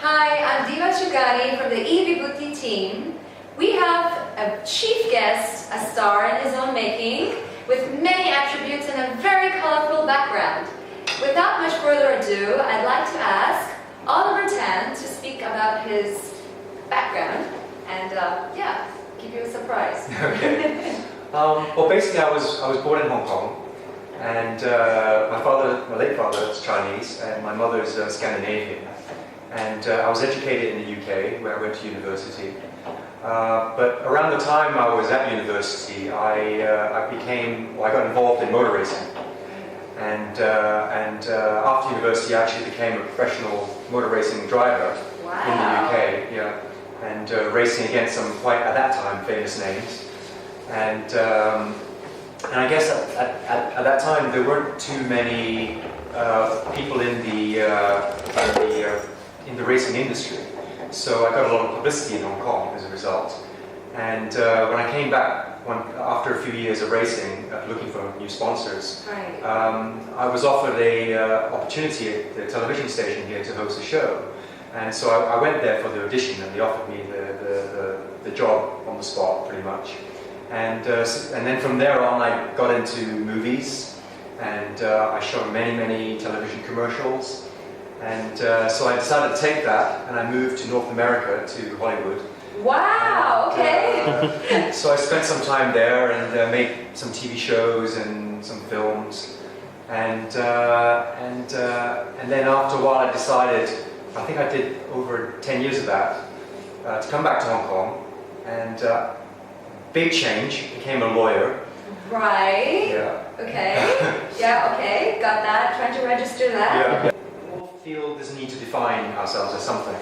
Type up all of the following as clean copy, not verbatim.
Hi, I'm Diva Chugani from the eVibhuti team. We have a chief guest, a star in his own making, with many attributes and a very colorful background. Without much further ado, I'd like to ask Oliver Tan to speak about his background and give you a surprise. Okay. Well, basically, I was born in Hong Kong, and my late father is Chinese, and my mother is Scandinavian. And I was educated in the UK, where I went to university. But around the time I was at university, I got involved in motor racing. And after university, I actually became a professional motor racing driver in the UK. Yeah, and racing against some quite, at that time, famous names. And I guess at that time there weren't too many people in the racing industry, so I got a lot of publicity in Hong Kong as a result. And when I came back after a few years of racing, looking for new sponsors, Right. I was offered a opportunity at the television station here to host a show. And so I went there for the audition, and they offered me the job on the spot, pretty much. And then from there on, I got into movies, and I shot many television commercials. And so I decided to take that, and I moved to North America, to Hollywood. Wow, okay. So I spent some time there and made some TV shows and some films. And then after a while I decided, I think I did over 10 years of that, to come back to Hong Kong. And big change, became a lawyer. Right. Yeah. Okay. Yeah, okay. Got that. Trying to register that. Yeah. We all feel this need to define ourselves as something.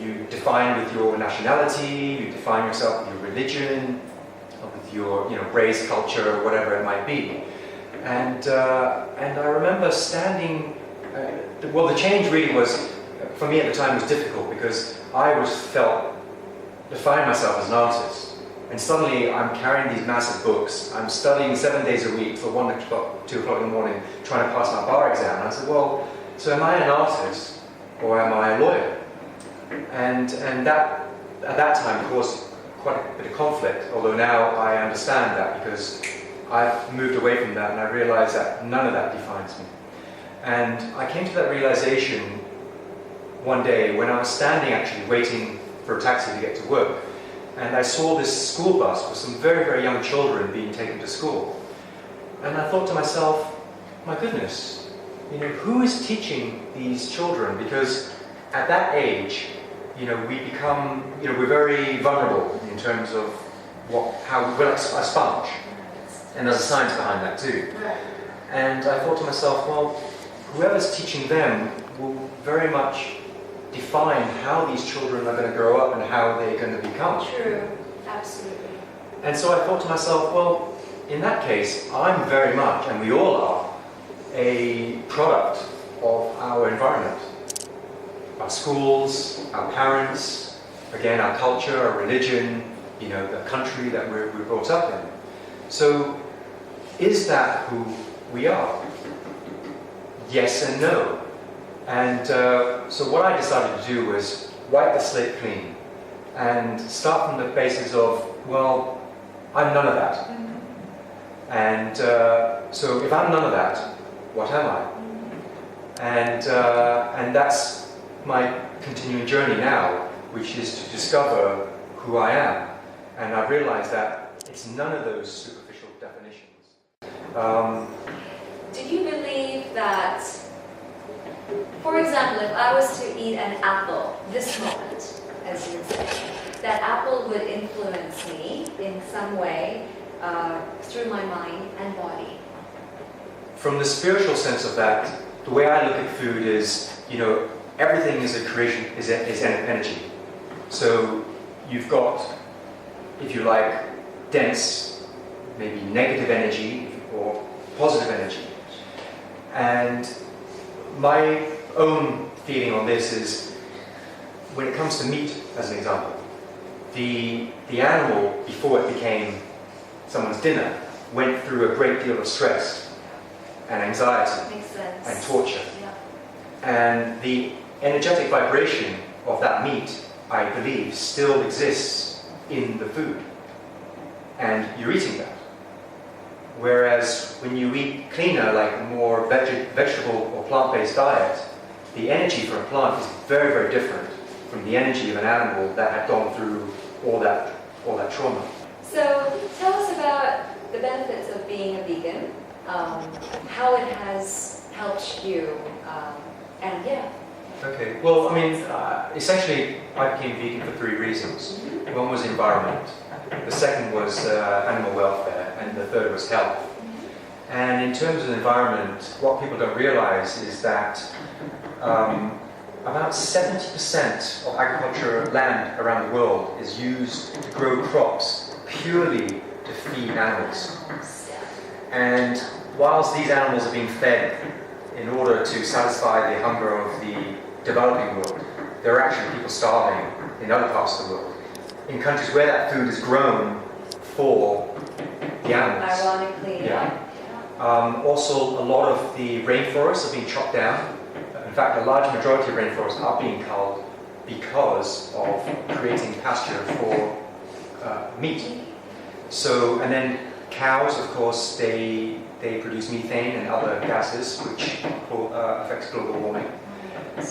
You define with your nationality, you define yourself with your religion, with your race, culture, whatever it might be. And I remember standing, the change really was, for me at the time, was difficult because I defining myself as an artist. And suddenly I'm carrying these massive books, I'm studying 7 days a week for 1 o'clock, 2 o'clock in the morning, trying to pass my bar exam. And I said, well, so am I an artist or am I a lawyer? And that, at that time, caused quite a bit of conflict, although now I understand that because I've moved away from that and I realized that none of that defines me. And I came to that realization one day when I was standing actually waiting for a taxi to get to work, and I saw this school bus with some very young children being taken to school. And I thought to myself, my goodness, who is teaching these children? Because at that age, we become, we're very vulnerable in terms of how we're like a sponge. And there's a science behind that too. And I thought to myself, well, whoever's teaching them will very much define how these children are going to grow up and how they're going to become. True, absolutely. And so I thought to myself, well, in that case, I'm very much, and we all are, a product of our environment. Our schools, our parents, again, our culture, our religion, the country that we're brought up in. So, is that who we are? Yes and no. And so what I decided to do was wipe the slate clean and start from the basis of, well, I'm none of that. Mm-hmm. And so if I'm none of that, what am I? Mm-hmm. And that's my continuing journey now, which is to discover who I am. And I've realized that it's none of those superficial definitions. Do you believe that, for example, if I was to eat an apple this moment, as you would say, that apple would influence me in some way through my mind and body? From the spiritual sense of that, the way I look at food is, everything is a creation, is energy. So you've got, if you like, dense, maybe negative energy or positive energy. And my own feeling on this is, when it comes to meat, as an example, the animal, before it became someone's dinner, went through a great deal of stress and anxiety and torture. Yeah. And the energetic vibration of that meat, I believe, still exists in the food. And you're eating that. Whereas when you eat cleaner, like a more vegetable or plant-based diet, the energy for a plant is very, very different from the energy of an animal that had gone through all that trauma. So tell us about the benefits of being a vegan, how it has helped you, and yeah. Okay, well, I mean, essentially, I became vegan for 3 reasons. One was environment, the second was animal welfare, and the third was health. And in terms of the environment, what people don't realize is that about 70% of agricultural land around the world is used to grow crops purely to feed animals. And whilst these animals are being fed in order to satisfy the hunger of the developing world, there are actually people starving in other parts of the world, in countries where that food is grown for the animals. Ironically, yeah. Also, a lot of the rainforests are being chopped down. In fact, a large majority of rainforests are being culled because of creating pasture for meat. So, and then cows, of course, they produce methane and other gases, which affects global warming.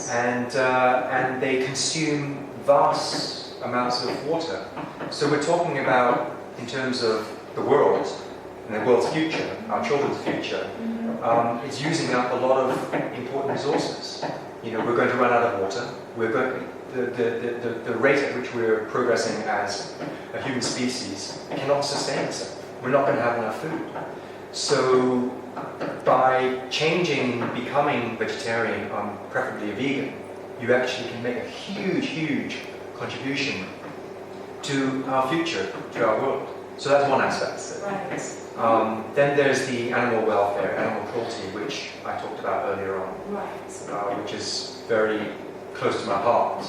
And they consume vast amounts of water. So we're talking about, in terms of the world, and the world's future, our children's future, it's using up a lot of important resources. You know, we're going to run out of water. The rate at which we're progressing as a human species cannot sustain itself. We're not going to have enough food. So by changing, becoming vegetarian, preferably a vegan, you actually can make a huge, huge contribution to our future, to our world. So that's one aspect. Right. Then there's the animal welfare, animal cruelty, which I talked about earlier on, Right. which is very close to my heart.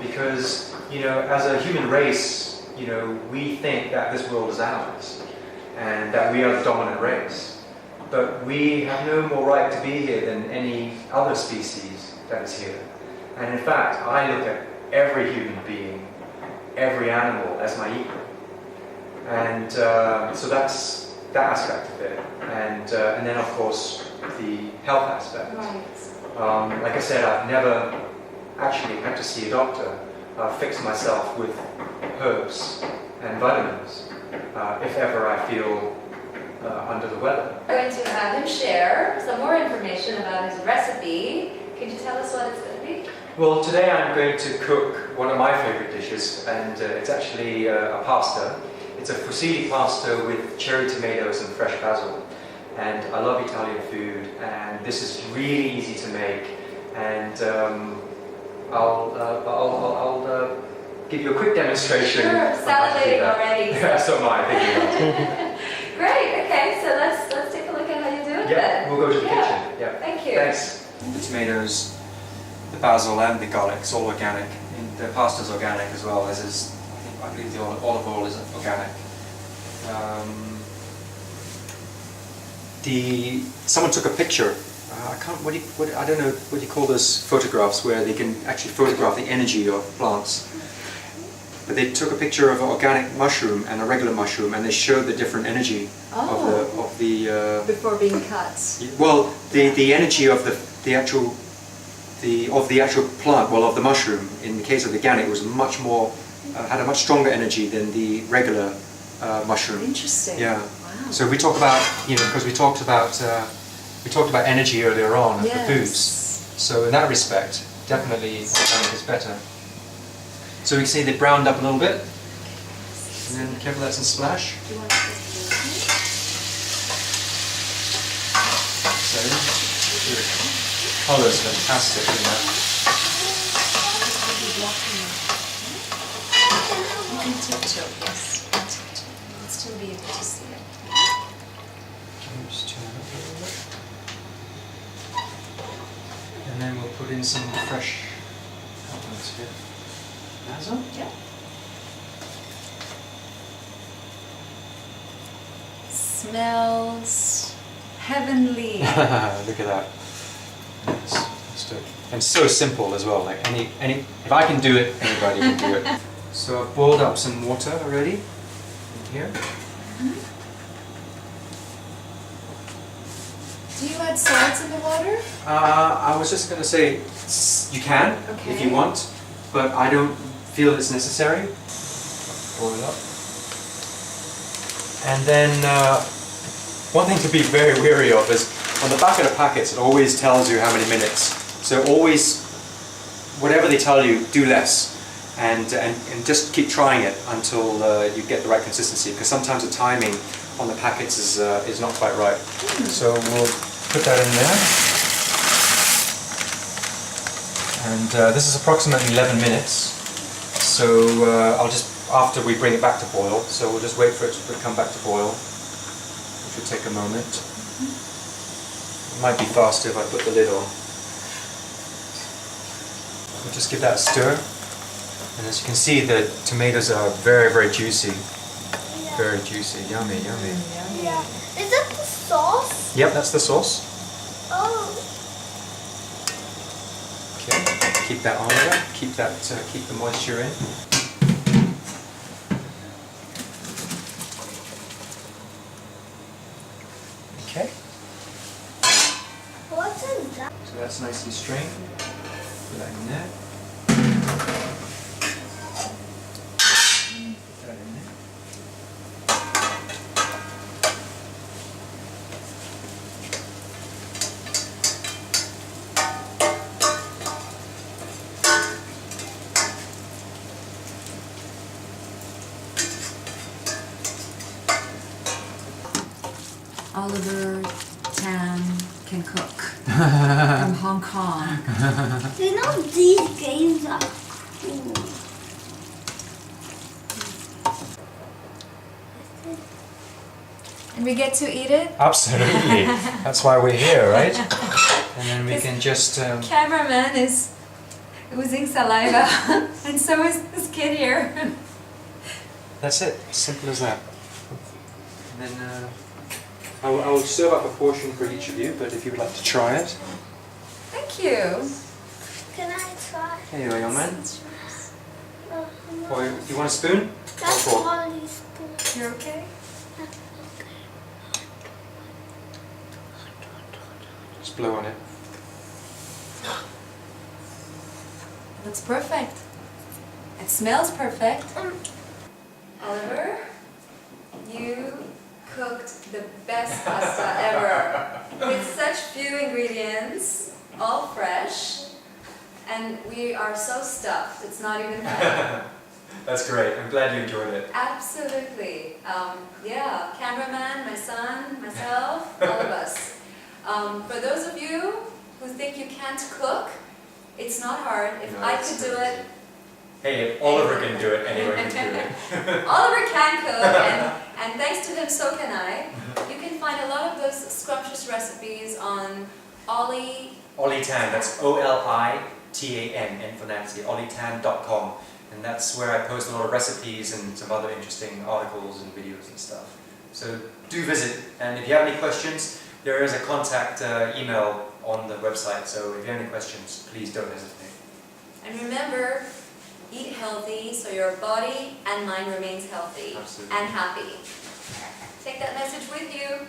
Because, you know, as a human race, you know, we think that this world is ours and that we are the dominant race. But we have no more right to be here than any other species that is here. And in fact, I look at every human being, every animal as my equal. And so that's that aspect of it. And then, of course, the health aspect. Right. Like I said, I've never actually had to see a doctor. I've fixed myself with herbs and vitamins if ever I feel under the weather. We're going to have him share some more information about his recipe. Could you tell us what it's going to be? Well, today I'm going to cook one of my favorite dishes, and it's actually a pasta. It's a fusilli pasta with cherry tomatoes and fresh basil. And I love Italian food, and this is really easy to make. And I'll give you a quick demonstration. Sure, salivating already. Yeah, so am I. Thank Great. Okay, so let's take a look at how you do it you. Yeah, then. we'll go to the kitchen. Yeah. Thank you. Thanks. The tomatoes, the basil, and the garlic, it's all organic. And the pasta's organic as well, as is, I believe the olive oil is organic. Someone took a picture. I don't know what you call those photographs where they can actually photograph the energy of plants. But they took a picture of an organic mushroom and a regular mushroom, and they showed the different energy of the before being cut. well, the energy of the actual plant, well, of the mushroom. In the case of the organic, it was much more had a much stronger energy than the regular mushroom. Interesting. Yeah. Wow. So we talk about, you know, because we talked about energy earlier on of the Yes. foods. So in that respect, definitely organic is better. So we can see they browned up a little bit. And then careful, that's a splash. Do you want to put it So the colour's fantastic in that. You can tiptoe, yes. Tiptoe. You'll still be able to see it. Just turn it up a little bit. And then we'll put in some fresh elements here. Basil? Yeah. Smells heavenly. Look at that. Let's And so simple as well. Like if I can do it, anybody can do it. So I've boiled up some water already in here. Do you add salt in the water? I was just going to say you can if you want, but I don't feel it's necessary. Boil it up. And then one thing to be very wary of is on the back of the packets it always tells you how many minutes. So always, whatever they tell you, do less. And just keep trying it until you get the right consistency, because sometimes the timing on the packets is not quite right. So we'll put that in there. And this is approximately 11 minutes. So I'll just, after we bring it back to boil, so we'll just wait for it to come back to boil, which will take a moment. It might be faster if I put the lid on. We'll just give that a stir. And as you can see, the tomatoes are very, very juicy. Very juicy. Yummy, yummy. Yeah. Is that the sauce? Yep, that's the sauce. Oh. Okay, keep that on there. Keep the moisture in. Okay. What's in that? So that's nicely strained. Put that in there. Put that in there. Oliver Tan can cook from Hong Kong. You know these games are cool. And we get to eat it? Absolutely. That's why we're here, right? And then we can just... Cameraman is oozing saliva, and so is this kid here. That's it. Simple as that. And then I will serve up a portion for each of you, but if you would like to try it. Thank you. Can I try? Here you go, young man. No. Or you want a spoon? That's Or fork? Molly's spoon. You're okay? Just blow on it. Looks perfect. It smells perfect. Oliver, you cooked the best pasta ever. With such few ingredients, all fresh, and we are so stuffed, it's not even funny. That's great. I'm glad you enjoyed it. Absolutely. Yeah, cameraman, my son, myself, all of us. For those of you who think you can't cook, it's not hard. If I could do it, Hey, if Oliver can do it, anyone can do it. Oliver can cook, and thanks to him, so can I. You can find a lot of those scrumptious recipes on Ollie Tan, that's O-L-I-T-A-N, and for Nancy, ollietan.com. And that's where I post a lot of recipes and some other interesting articles and videos and stuff. So do visit, and if you have any questions, there is a contact email on the website, so if you have any questions, please don't hesitate. And remember, eat healthy so your body and mind remains healthy. Absolutely. And happy. Take that message with you.